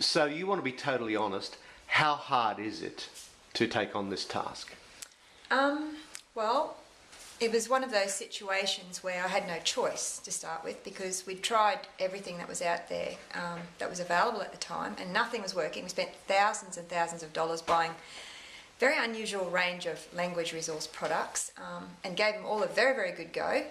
So you want to be totally honest. How hard is it to take on this task? Well, it was one of those situations where I had no choice to start with, because we'd tried everything that was out there that was available at the time, and nothing was working. We spent thousands and thousands of dollars buying very unusual range of language resource products, and gave them all a very, very good go.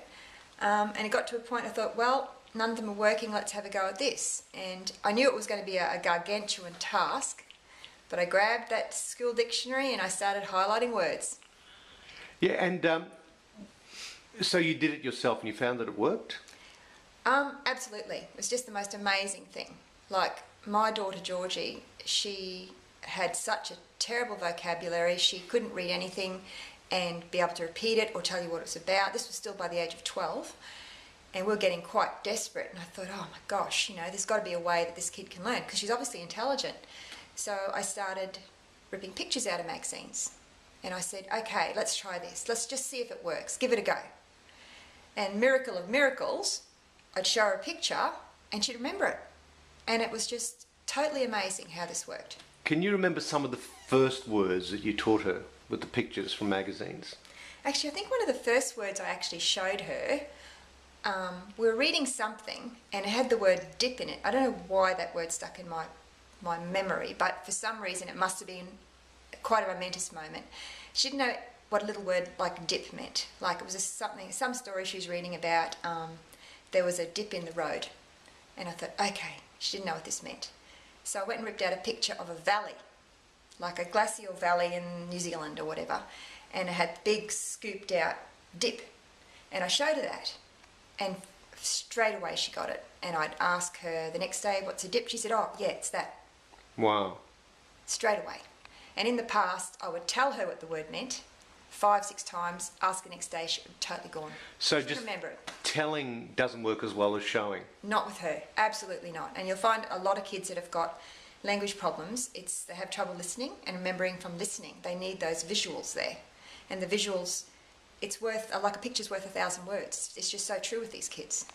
And it got to a point I thought, well, none of them are working, let's have a go at this. And I knew it was going to be a gargantuan task, but I grabbed that school dictionary and I started highlighting words. Yeah, and so you did it yourself and you found that it worked? Absolutely. It was just the most amazing thing. Like, my daughter Georgie, she had such a terrible vocabulary. She couldn't read anything and be able to repeat it or tell you what it was about. This was still by the age of 12. And we were getting quite desperate. And I thought, oh my gosh, you know, there's got to be a way that this kid can learn, because she's obviously intelligent. So I started ripping pictures out of magazines. And I said, okay, let's try this. Let's just see if it works. Give it a go. And miracle of miracles, I'd show her a picture and she'd remember it. And it was just totally amazing how this worked. Can you remember some of the first words that you taught her with the pictures from magazines? Actually, I think one of the first words I actually showed her, we were reading something and it had the word dip in it. I don't know why that word stuck in my memory, but for some reason it must have been quite a momentous moment. She didn't know what a little word like dip meant. Like, it was some story she was reading about, there was a dip in the road. And I thought, okay, she didn't know what this meant. So I went and ripped out a picture of a valley, like a glacial valley in New Zealand or whatever, and it had big scooped out dip. And I showed her that, and straight away she got it. And I'd ask her the next day, what's a dip? She said, oh yeah, it's that. Wow. Straight away. And in the past, I would tell her what the word meant 5-6 times, ask the next day, she would totally gone. So She'd just remember it. telling doesn't work as well as showing? Not with her, absolutely not. And you'll find a lot of kids that have got language problems, they have trouble listening and remembering from listening. They need those visuals there. And the visuals, it's worth, like a picture's worth 1,000 words. It's just so true with these kids.